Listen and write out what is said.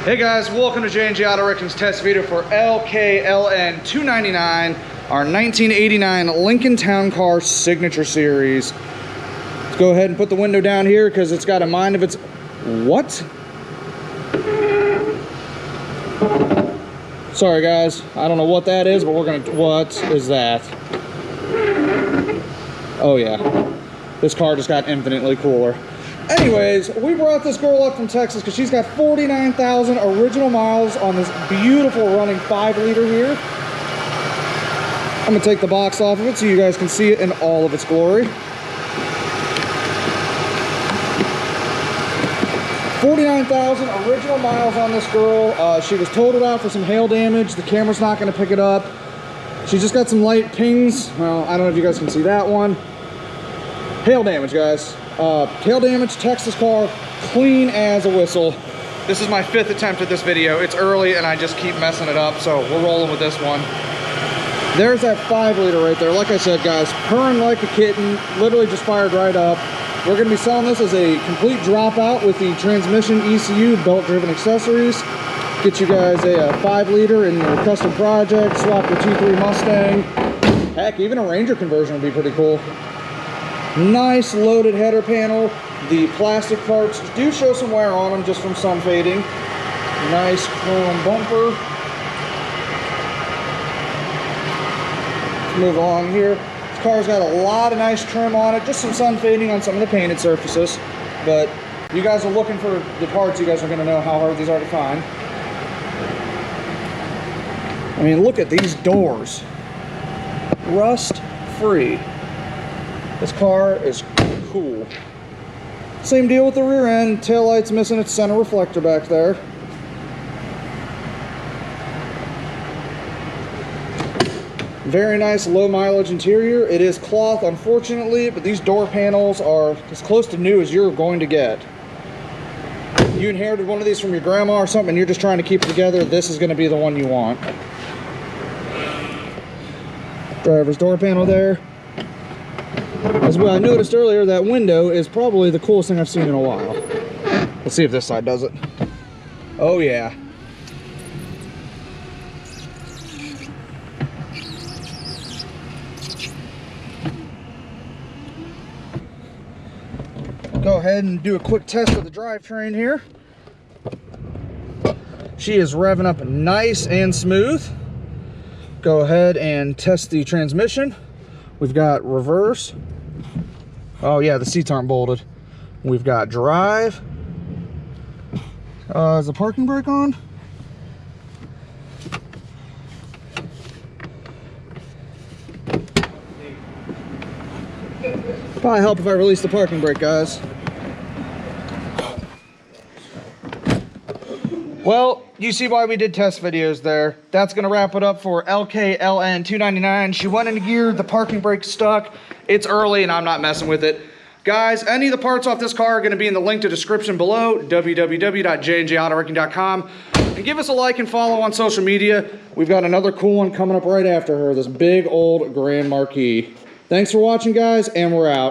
Hey guys, welcome to J&J Auto Wrecking's test video for LKLN299, our 1989 Lincoln Town Car Signature Series. Let's go ahead and put the window down here because it's got a mind of its... What? Sorry guys, I don't know what that is, but we're gonna... What is that? Oh yeah, this car just got infinitely cooler. Anyways, we brought this girl up from Texas because she's got 49,000 original miles on this beautiful running 5-liter here. I'm going to take the box off of it so you guys can see it in all of its glory. 49,000 original miles on this girl. She was totaled out for some hail damage. The camera's not going to pick it up. She just got some light pings. Well, I don't know if you guys can see that one. Hail damage, guys. Hail damage, Texas car, clean as a whistle. This is my 5th attempt at this video. It's early and I just keep messing it up, so we're rolling with this one. There's that 5-liter right there. Like I said, guys, purring like a kitten, literally just fired right up. We're going to be selling this as a complete dropout with the transmission, ECU, belt-driven accessories. Get you guys a 5-liter in your custom project, swap your T3 Mustang. Heck, even a Ranger conversion would be pretty cool. Nice loaded header panel. The plastic parts do show some wear on them just from sun fading. Nice chrome bumper. Let's move along here. This car's got a lot of nice trim on it, just some sun fading on some of the painted surfaces. But you guys are looking for the parts, you guys are going to know how hard these are to find. I mean, look at these doors. Rust free. This car is cool. Same deal with the rear end. Taillight's missing its center reflector back there. Very nice low mileage interior. It is cloth, unfortunately, but these door panels are as close to new as you're going to get. You inherited one of these from your grandma or something and you're just trying to keep it together, this is going to be the one you want. Driver's door panel there. As well, I noticed earlier, that window is probably the coolest thing I've seen in a while. Let's see if this side does it. Oh yeah. Go ahead and do a quick test of the drivetrain here. She is revving up nice and smooth. Go ahead and test the transmission. We've got reverse. Oh yeah, the seats aren't bolted. We've got drive. Is the parking brake on? Probably help if I release the parking brake, guys. Well, you see why we did test videos there. That's going to wrap it up for LKLN299. She went into gear, the parking brake stuck. It's early and I'm not messing with it. Guys, any of the parts off this car are going to be in the link to description below, www.jnjautowrecking.com. And give us a like and follow on social media. We've got another cool one coming up right after her, this big old Grand Marquis. Thanks for watching, guys, and we're out.